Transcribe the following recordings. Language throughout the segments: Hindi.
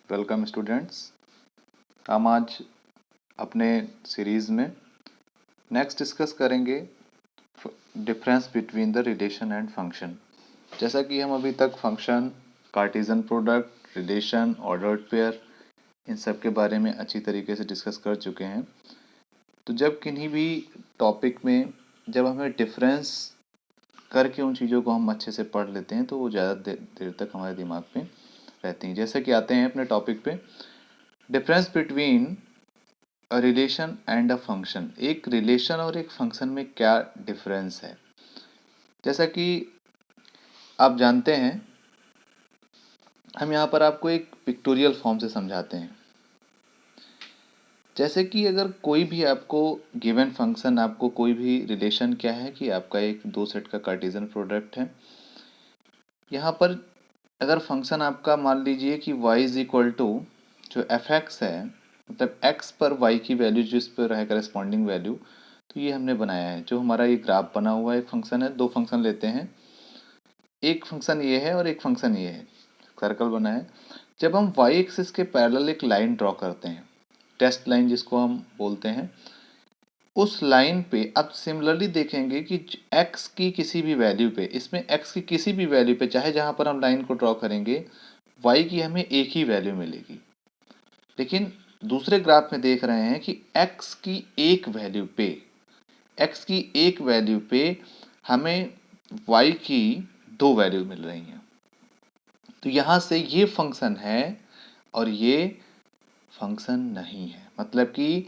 Welcome students. हम आज अपने सीरीज़ में नेक्स्ट डिस्कस करेंगे difference between the relation and function. जैसा कि हम अभी तक function, Cartesian product, relation, ordered pair इन सब के बारे में अच्छी तरीके से डिस्कस कर चुके हैं। तो जब किन्हीं भी टॉपिक में जब हमें डिफरेंस करके उन चीज़ों को हम अच्छे से पढ़ लेते हैं तो वो ज़्यादा देर तक हमारे दिमाग में रहती हैं। जैसे कि आते हैं अपने टॉपिक पे, difference between a relation and a function. एक रिलेशन और एक फंक्शन में क्या डिफरेंस है। जैसा कि आप जानते हैं, हम यहाँ पर आपको एक पिक्टोरियल फॉर्म से समझाते हैं। जैसे कि अगर कोई भी आपको गिवन फंक्शन, आपको कोई भी रिलेशन क्या है कि आपका एक दो सेट का कार्टेशियन प्रोडक्ट है। यहाँ पर अगर फंक्शन आपका मान लीजिए कि y इज इक्वल टू जो एफ एक्स है, मतलब x पर y की वैल्यू जिस पर है करस्पॉन्डिंग वैल्यू, तो ये हमने बनाया है। जो हमारा ये ग्राफ बना हुआ है, एक फंक्शन है, दो फंक्शन लेते हैं, एक फंक्शन ये है और एक फंक्शन ये है, सर्कल बना है। जब हम y एक्सिस के पैरेलल एक लाइन ड्रॉ करते हैं, टेस्ट लाइन जिसको हम बोलते हैं, उस लाइन पे अब सिमिलरली देखेंगे कि x की किसी भी वैल्यू पे, इसमें x की किसी भी वैल्यू पे, चाहे जहां पर हम लाइन को ड्रॉ करेंगे, y की हमें एक ही वैल्यू मिलेगी। लेकिन दूसरे ग्राफ में देख रहे हैं कि x की एक वैल्यू पे, x की एक वैल्यू पे हमें y की दो वैल्यू मिल रही हैं। तो यहां से ये फंक्शन है और ये फंक्शन नहीं है। मतलब कि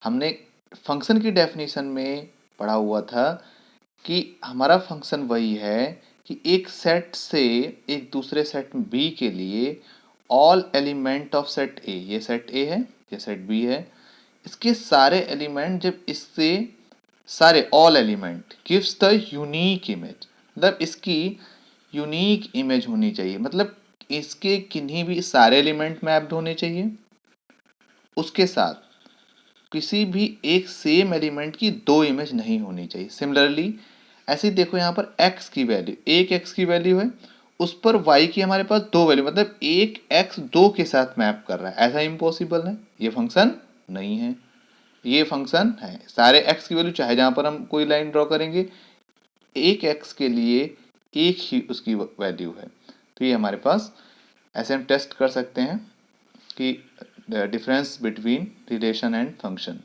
हमने फंक्शन की डेफिनेशन में पढ़ा हुआ था कि हमारा फंक्शन वही है कि एक सेट से एक दूसरे सेट बी के लिए ऑल एलिमेंट ऑफ सेट ए, ये सेट ए है, ये सेट बी है, इसके सारे एलिमेंट जब इससे सारे all element gives the unique image, मतलब इसकी यूनिक इमेज होनी चाहिए। मतलब इसके किन्हीं भी सारे एलिमेंट मैप्ड होने चाहिए, उसके साथ किसी भी एक सेम एलिमेंट की दो इमेज नहीं होनी चाहिए। सिमिलरली ऐसे ही देखो, यहाँ पर x की वैल्यू, एक x की वैल्यू है, उस पर y की हमारे पास दो वैल्यू, मतलब एक x दो के साथ मैप कर रहा है। ऐसा इम्पॉसिबल है, ये फंक्शन नहीं है। ये फंक्शन है, सारे x की वैल्यू चाहे जहां पर हम कोई लाइन ड्रॉ करेंगे, एक x के लिए एक ही उसकी वैल्यू है। तो ये हमारे पास ऐसे हम टेस्ट कर सकते हैं कि difference between relation and function.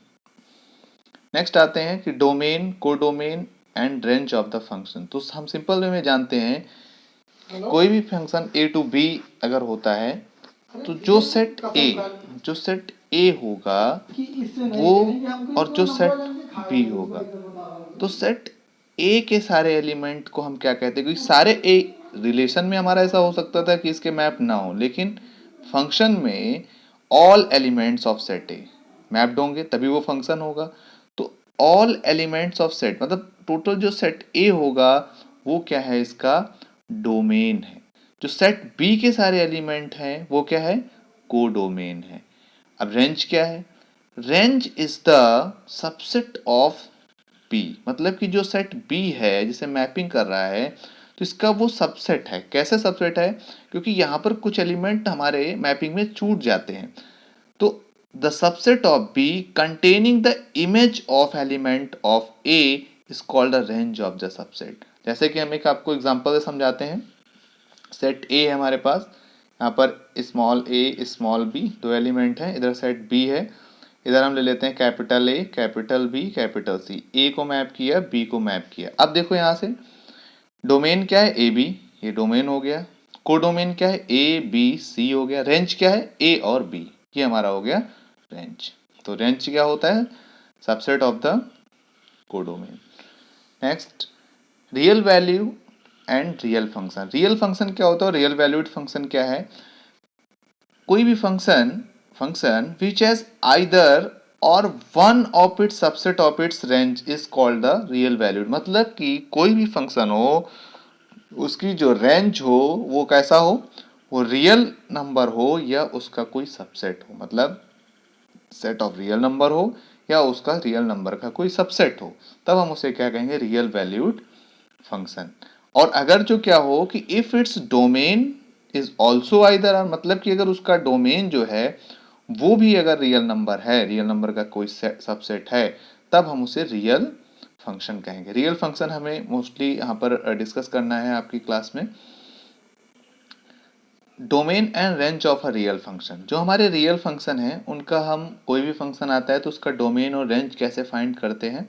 Next आते हैं कि domain, codomain and range of the function. तो हम सिंपल वे में जानते हैं, कोई भी फंक्शन a टू b अगर होता है तो जो सेट a होगा वो, और जो सेट b होगा, तो सेट a के सारे एलिमेंट को हम क्या कहते हैं, क्योंकि सारे a रिलेशन में हमारा ऐसा हो सकता था कि इसके मैप ना हो, लेकिन फंक्शन में all elements of set A mapped होंगे तभी वो फंक्शन होगा। तो ऑल एलिमेंट्स ऑफ सेट मतलब टोटल जो सेट ए होगा वो क्या है, इसका डोमेन है। जो सेट बी के सारे एलिमेंट हैं वो क्या है, कोडोमेन है। अब रेंज क्या है, range is the subset of B, मतलब कि जो सेट बी है जिसे मैपिंग कर रहा है, तो इसका वो सबसेट है। कैसे सबसेट है, क्योंकि यहाँ पर कुछ एलिमेंट हमारे मैपिंग में छूट जाते हैं। तो the subset of B containing the image of element of A is called the range of the subset. जैसे कि हम एक आपको एग्जांपल से समझाते हैं। सेट ए है हमारे पास, यहाँ पर स्मॉल ए स्मॉल बी दो एलिमेंट हैं, इधर सेट बी है, इधर हम ले लेते हैं capital A capital B capital C. A को मैप किया, बी को मैप किया। अब देखो यहाँ से डोमेन क्या है, ए बी, ये डोमेन हो गया। कोडोमेन क्या है, ए बी सी हो गया। रेंज क्या है, ए और बी, ये हमारा हो गया रेंज। तो रेंज क्या होता है, subset of the codomain. Next, real value and real function. Real function क्या होता है, रियल वैल्यूड फंक्शन क्या है, कोई भी फंक्शन विच हैज आइदर और one of its subset of its range is called the real valued. मतलब कि कोई भी फंक्शन हो, उसकी जो रेंज हो वो कैसा हो, वो रियल नंबर हो या उसका कोई सबसेट हो, मतलब सेट ऑफ रियल नंबर हो या उसका रियल नंबर का कोई सबसेट हो, तब हम उसे क्या कहेंगे, रियल वैल्यूड फंक्शन। और अगर जो क्या हो कि if its domain is also either और, मतलब कि अगर उसका डोमेन जो है वो भी अगर रियल नंबर है, रियल नंबर का कोई सबसेट है, तब हम उसे रियल फंक्शन कहेंगे। रियल फंक्शन हमें मोस्टली यहाँ पर डिस्कस करना है आपकी क्लास में। Domain and range of a real function, जो हमारे रियल फंक्शन है उनका हम कोई भी फंक्शन आता है तो उसका डोमेन और रेंज कैसे फाइंड करते हैं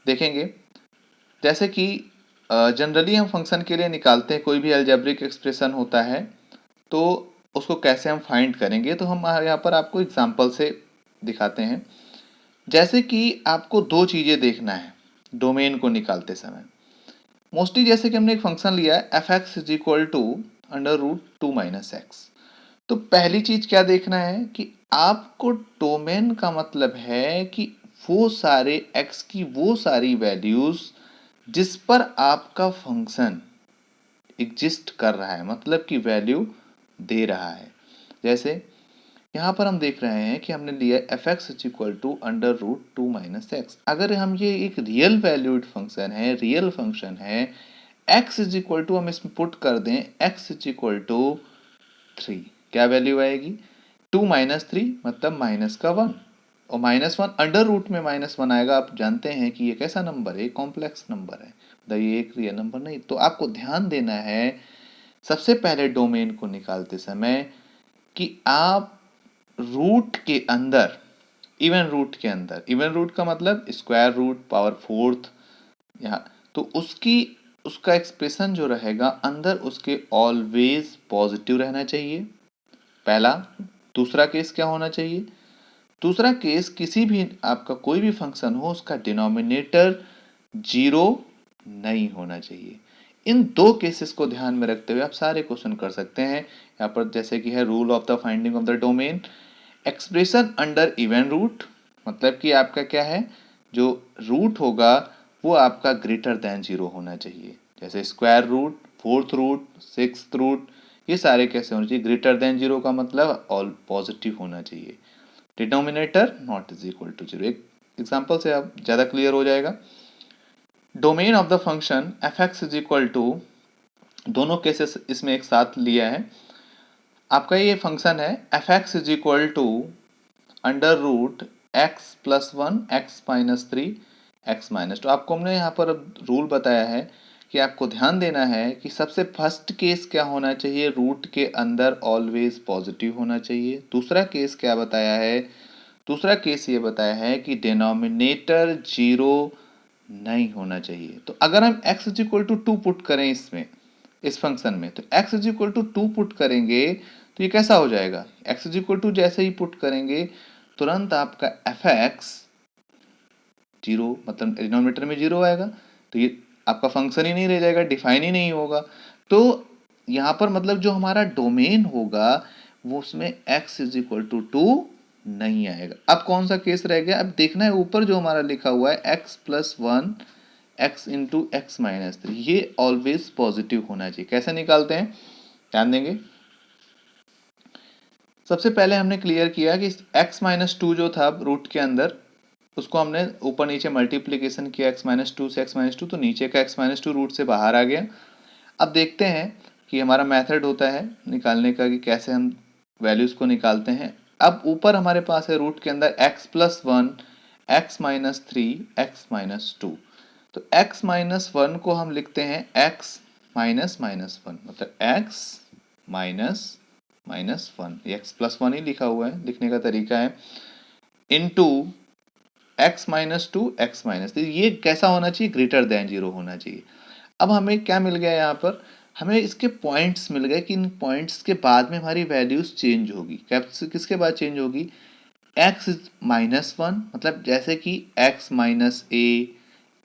देखेंगे। जैसे कि जनरली हम फंक्शन के लिए निकालते हैं, कोई भी अलजेब्रिक एक्सप्रेशन होता है तो उसको कैसे हम फाइंड करेंगे, तो हम यहाँ पर आपको एग्जांपल से दिखाते हैं। जैसे कि आपको दो चीज़ें देखना है डोमेन को निकालते समय। मोस्टली जैसे कि हमने एक फंक्शन लिया है f x is equal to under root 2 minus x. तो पहली चीज क्या देखना है कि आपको डोमेन का मतलब है कि वो सारे x की वो सारी वैल्यूज जिस पर आपका फंक्शन एग्जिस्ट कर रहा है, मतलब कि वैल्यू दे रहा है। जैसे यहां पर हम देख रहे हैं कि हमने लिया f x is equal to under root 2 minus x. अगर हम ये एक रियल वैल्यूड फंक्शन है, रियल फंक्शन है, x इज इक्वल टू हम इसमें पुट कर दें x इज इक्वल टू 3, क्या वैल्यू आएगी 2 माइनस 3 मतलब माइनस का 1, और माइनस 1 अंडर रूट में माइनस 1 आएगा। आप जानते हैं कि ये कैसा नंबर है, कॉम्प्लेक्स नंबर है, मतलब ये एक रियल नंबर नहीं। तो आपको ध्यान देना है सबसे पहले डोमेन को निकालते समय कि आप रूट के अंदर, इवन रूट के अंदर, इवन रूट का मतलब स्क्वायर रूट, पावर फोर्थ, यहाँ तो उसका एक्सप्रेशन जो रहेगा अंदर उसके ऑलवेज पॉजिटिव रहना चाहिए, पहला। दूसरा केस क्या होना चाहिए, दूसरा केस किसी भी आपका कोई भी फंक्शन हो उसका डिनोमिनेटर जीरो नहीं होना चाहिए। इन दो केसेस को ध्यान में रखते हुए आप सारे क्वेश्चन कर सकते हैं। यहाँ पर जैसे कि है rule of the finding of the domain, expression under even root, मतलब कि आपका क्या है, जो रूट होगा वो आपका ग्रेटर देन जीरो होना चाहिए। जैसे square root, fourth root, sixth root, ये सारे कैसे होने चाहिए, ग्रेटर देन जीरो का मतलब ऑल पॉजिटिव होना चाहिए। Denominator not is equal to zero. एक एग्जाम्पल से आप ज़्यादा क्लियर हो जाएगा। Domain of the function f x is equal to, दोनों केसेस इसमें एक साथ लिया है। आपका ये फंक्शन है f x is equal to under root x plus 1 x minus 3 x minus 2। आपको हमने यहाँ पर रूल बताया है कि आपको ध्यान देना है कि सबसे फर्स्ट केस क्या होना चाहिए, रूट के अंदर ऑलवेज पॉजिटिव होना चाहिए। दूसरा केस क्या बताया है, दूसरा केस ये बताया है कि डिनोमिनेटर जीरो नहीं होना चाहिए। तो अगर हम x is equal to two put करें इसमें, इस फंक्शन में, तो x is equal to two put करेंगे तो ये कैसा हो जाएगा, x इज इक्वल टू जैसे ही पुट करेंगे तुरंत आपका एफ एक्स जीरो, मतलब डिनोमिनेटर में जीरो आएगा, तो ये आपका फंक्शन ही नहीं रह जाएगा, डिफाइन ही नहीं होगा। तो यहाँ पर मतलब जो हमारा डोमेन होगा वो उसमें x is equal to two नहीं आएगा। अब कौन सा केस रह गया, अब देखना है ऊपर जो हमारा लिखा हुआ है x plus 1 x into x minus 3, ये ऑलवेज पॉजिटिव होना चाहिए। कैसे निकालते हैं ध्यान देंगे। सबसे पहले हमने क्लियर किया कि x माइनस 2 जो था रूट के अंदर, उसको हमने ऊपर नीचे मल्टीप्लीकेशन किया x माइनस 2 से x माइनस 2, तो नीचे का x माइनस 2 रूट से बाहर आ गया। अब देखते हैं कि हमारा मेथड होता है निकालने का कि कैसे हम वैल्यूज को निकालते हैं। अब ऊपर हमारे पास है रूट के अंदर x plus 1 x minus 3 x minus 2, तो x माइनस 1 को हम लिखते हैं x माइनस माइनस 1, मतलब x minus minus 1, x plus 1 ही लिखा हुआ है, लिखने का तरीका है, into x minus 2 x minus 3। ये कैसा होना चाहिए, ग्रेटर देन जीरो होना चाहिए। अब हमें क्या मिल गया यहाँ पर, हमें इसके पॉइंट्स मिल गए कि इन पॉइंट्स के बाद में हमारी वैल्यूज चेंज होगी। किसके बाद चेंज होगी, x माइनस 1, मतलब जैसे कि x माइनस ए,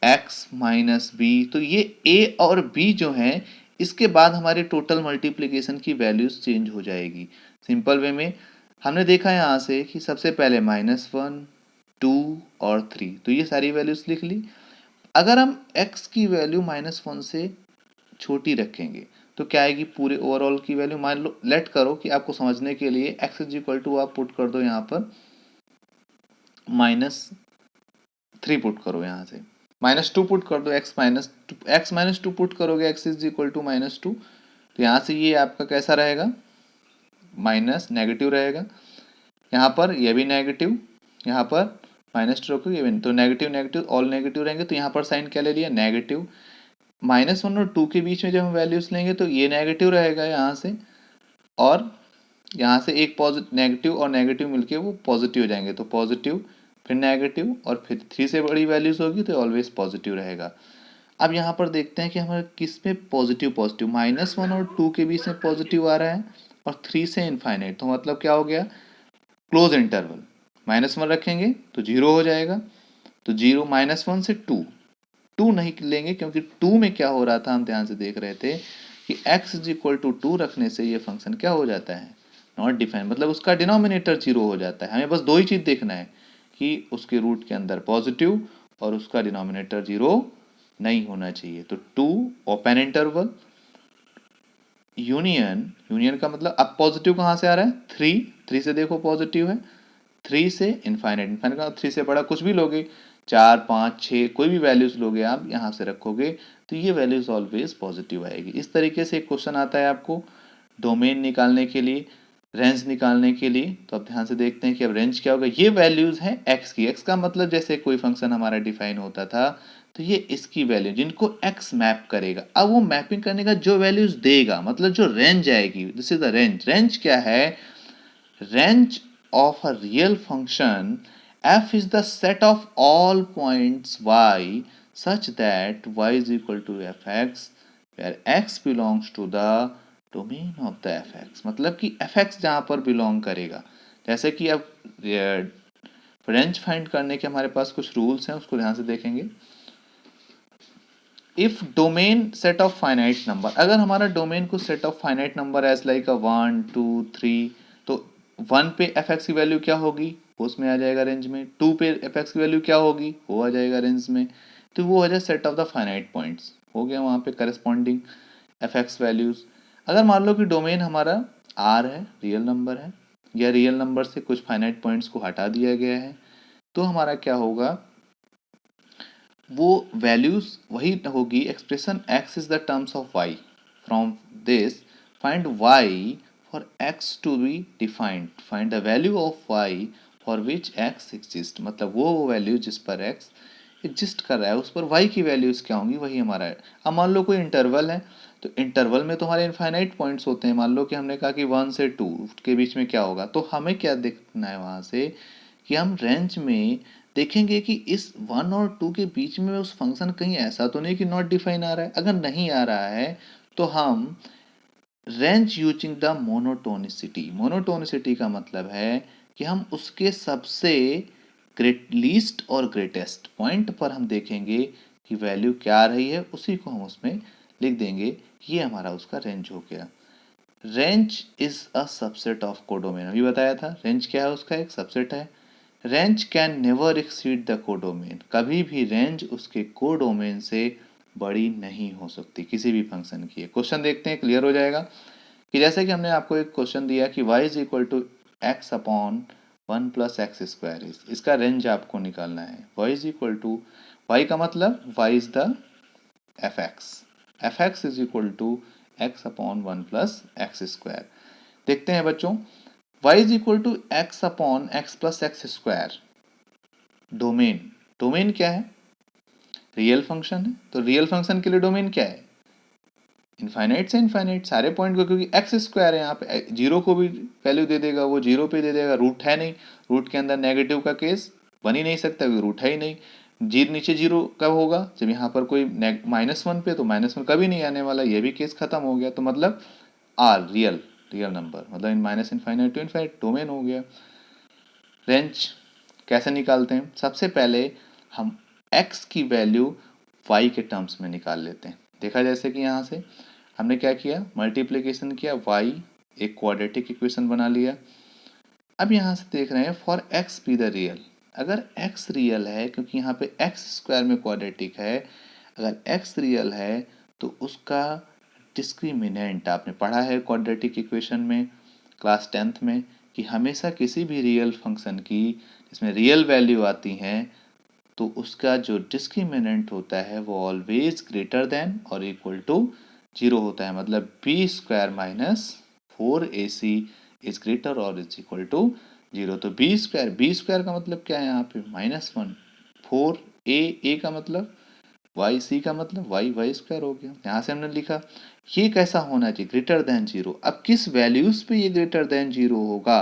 x माइनस बी, तो ये a और b जो हैं इसके बाद हमारे टोटल मल्टीप्लिकेशन की वैल्यूज चेंज हो जाएगी। सिंपल वे में हमने देखा यहाँ से कि सबसे पहले -1 2 और 3, तो ये सारी वैल्यूज लिख ली। अगर हम x की वैल्यू -1 से छोटी रखेंगे तो क्या आएगी, पूरे ओवरऑल की वैल्यू, मान लो लेट करो कि आपको समझने के लिए x इज इक्वल टू आप पुट कर दो यहाँ पर -3 पुट करो, यहाँ से -2 पुट कर दो, x माइनस टू पुट करोगे x इज इक्वल टू -2, तो यहाँ से ये आपका कैसा रहेगा, माइनस नेगेटिव रहेगा। यहाँ पर ये भी नेगेटिव, यहाँ पर माइनस टू रखो, ये भी, तो नेगेटिव नेगेटिव ऑल नेगेटिव रहेंगे, तो यहाँ पर साइन क्या ले लिया, नेगेटिव। -1 और 2 के बीच में जब हम वैल्यूज लेंगे तो ये नेगेटिव रहेगा यहाँ से, और यहाँ से एक पॉजिटिव, नेगेटिव और नेगेटिव मिलके वो पॉजिटिव हो जाएंगे, तो पॉजिटिव फिर नेगेटिव और फिर 3 से बड़ी वैल्यूज होगी तो ऑलवेज पॉजिटिव रहेगा। अब यहाँ पर देखते हैं कि हमारे किस में पॉजिटिव, पॉजिटिव -1 और 2 के बीच में पॉजिटिव आ रहा है और 3 से इनफाइनाइट, तो मतलब क्या हो गया, क्लोज इंटरवल। -1 रखेंगे तो 0 हो जाएगा, तो 0 -1 से 2, 2 नहीं लेंगे क्योंकि 2 में क्या हो रहा था, हम ध्यान से देख रहे थे कि x इज इक्वल टू 2 रखने से ये फंक्शन क्या हो जाता है, नॉट डिफाइन, मतलब उसका डिनोमिनेटर 0 हो जाता है। हमें बस दो ही चीज़ देखना है कि उसके रूट के अंदर पॉजिटिव और उसका डिनोमिनेटर 0 नहीं होना चाहिए। तो 2 ओपन इंटरवल यूनियन, यूनियन का मतलब अब पॉजिटिव कहाँ से आ रहा है, 3 से देखो पॉजिटिव है, 3 से इनफाइनाइट, इनफाइनाइट का 3 से बड़ा कुछ भी लोगे, 4 5 6 कोई भी वैल्यूज लोगे आप यहाँ से रखोगे तो ये वैल्यूज ऑलवेज पॉजिटिव आएगी। इस तरीके से एक क्वेश्चन आता है आपको डोमेन निकालने के लिए, रेंज निकालने के लिए। तो अब ध्यान से देखते हैं कि अब रेंज क्या होगा, ये वैल्यूज हैं एक्स की, एक्स का मतलब जैसे कोई फंक्शन हमारा डिफाइन होता था तो ये इसकी वैल्यू जिनको एक्स मैप करेगा, अब वो मैपिंग करने का जो वैल्यूज देगा, मतलब जो रेंज आएगी, this is the range. Range क्या है, range of a real function f is the set of all points y such that y is equal to fx where x belongs to the domain of the fx, मतलब कि fx जहाँ पर बिलोंग करेगा। जैसे कि अब रेंज फाइंड करने के हमारे पास कुछ रूल्स हैं, उसको ध्यान से देखेंगे। If domain set of finite number, अगर हमारा डोमेन को set of finite number as like 1 2 3, तो 1 पे एफ एक्स की वैल्यू क्या होगी, वो उसमें आ जाएगा रेंज में। 2 पे एफ एक्स की वैल्यू क्या होगी, वो आ जाएगा रेंज में। तो वो हो जाए set of the finite points, हो गया वहाँ पे करस्पॉन्डिंग एफ एक्स वैल्यूज। अगर मान लो कि डोमेन हमारा आर है, रियल नंबर है, या रियल नंबर से कुछ फाइनाइट पॉइंट्स को हटा दिया गया है, तो हमारा क्या होगा, वो वैल्यूज वही होगी, expression x is the terms of y, from this find y for x to be defined, find the value of y for which x exist, मतलब वो वैल्यू जिस पर x एग्जिस्ट कर रहा है उस पर y की वैल्यूज क्या होंगी, वही हमारा है। अब मान लो कोई इंटरवल है, तो इंटरवल में तो हमारे इनफाइनाइट पॉइंट्स होते हैं, मान लो कि हमने कहा कि 1 से 2 के बीच में क्या होगा, तो हमें क्या देखना है वहाँ से कि हम रेंज में देखेंगे कि इस 1 और 2 के बीच में उस फंक्शन कहीं ऐसा तो नहीं कि नॉट डिफाइन आ रहा है। अगर नहीं आ रहा है तो हम range using the monotonicity, monotonicity का मतलब है कि हम उसके सबसे ग्रेट लीस्ट और ग्रेटेस्ट पॉइंट पर हम देखेंगे कि वैल्यू क्या आ रही है, उसी को हम उसमें लिख देंगे, ये हमारा उसका रेंज हो गया। Range is a subset of codomain, अभी बताया था रेंज क्या है, उसका एक सबसेट है। Range can never exceed the codomain, कभी भी रेंज उसके कोडोमेन से बड़ी नहीं हो सकती किसी भी फंक्शन की। क्वेश्चन देखते हैं, क्लियर हो जाएगा कि जैसे कि हमने आपको एक क्वेश्चन दिया कि y is equal to x upon 1 plus x square, इसका रेंज आपको निकालना है। y is equal to, y का मतलब y is the f x is equal to x upon 1 plus x square. देखते हैं बच्चों, y is equal to x upon x plus x square, domain, domain क्या है, रियल फंक्शन है, तो रियल फंक्शन के लिए डोमेन क्या है, इनफाइनाइट से इनफाइनाइट सारे पॉइंट को, क्योंकि एक्स स्क्वायर है, यहाँ पे जीरो को भी वैल्यू दे देगा, वो जीरो पे दे देगा, रूट है नहीं, रूट के अंदर नेगेटिव का केस बन ही नहीं सकता क्योंकि रूट है ही नहीं। नीचे जीरो कब होगा, जब यहाँ पर कोई -1 पे, तो -1 कभी नहीं आने वाला, ये भी केस खत्म हो गया। तो मतलब आर रियल, रियल नंबर, मतलब in minus infinite to infinite domain हो गया। रेंज कैसे निकालते हैं, सबसे पहले हम x की वैल्यू y के टर्म्स में निकाल लेते हैं। देखा जैसे कि यहाँ से हमने क्या किया, मल्टीप्लिकेशन किया, y एक क्वाड्रेटिक इक्वेशन बना लिया। अब यहाँ से देख रहे हैं for x be the real, अगर x रियल है, क्योंकि यहाँ पे एक्स स्क्वायर में क्वाड्रेटिक है, अगर x रियल है तो उसका डिस्क्रिमिनेंट आपने पढ़ा है क्वाड्रेटिक इक्वेशन में क्लास 10th में कि हमेशा किसी भी रियल फंक्शन की जिसमें रियल वैल्यू आती हैं तो उसका जो डिस्क्रिमिनेंट होता है वो ऑलवेज ग्रेटर देन और इक्वल टू जीरो होता है, मतलब b square minus 4ac is greater और इज इक्वल टू जीरो। तो बी स्क्वायर का मतलब क्या है यहाँ पे -1, 4a का मतलब वाई, सी का मतलब वाई स्क्वायर हो गया। यहाँ से हमने लिखा ये कैसा होना चाहिए, ग्रेटर देन जीरो। अब किस वैल्यूज पे ये ग्रेटर देन जीरो होगा,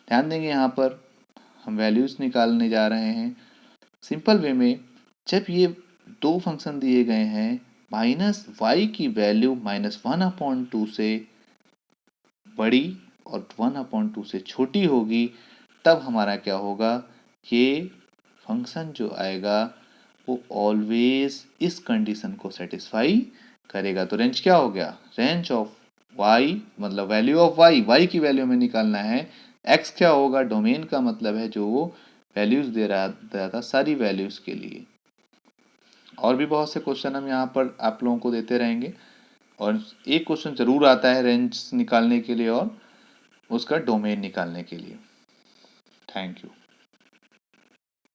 ध्यान देंगे यहाँ पर हम वैल्यूज निकालने जा रहे हैं सिंपल वे में। जब ये दो फंक्शन दिए गए हैं, माइनस वाई की वैल्यू -1/2 से बड़ी और 1/2 से छोटी होगी, तब हमारा क्या होगा, ये फंक्शन जो आएगा वो ऑलवेज इस कंडीशन को सेटिस्फाई करेगा। तो रेंज क्या हो गया, रेंज ऑफ वाई मतलब वैल्यू ऑफ वाई की वैल्यू में निकालना है। एक्स क्या होगा, डोमेन का मतलब है जो वो वैल्यूज दे रहा था सारी वैल्यूज के लिए। और भी बहुत से क्वेश्चन हम यहाँ पर आप लोगों को देते रहेंगे, और एक क्वेश्चन जरूर आता है रेंज निकालने के लिए और उसका डोमेन निकालने के लिए। Thank you.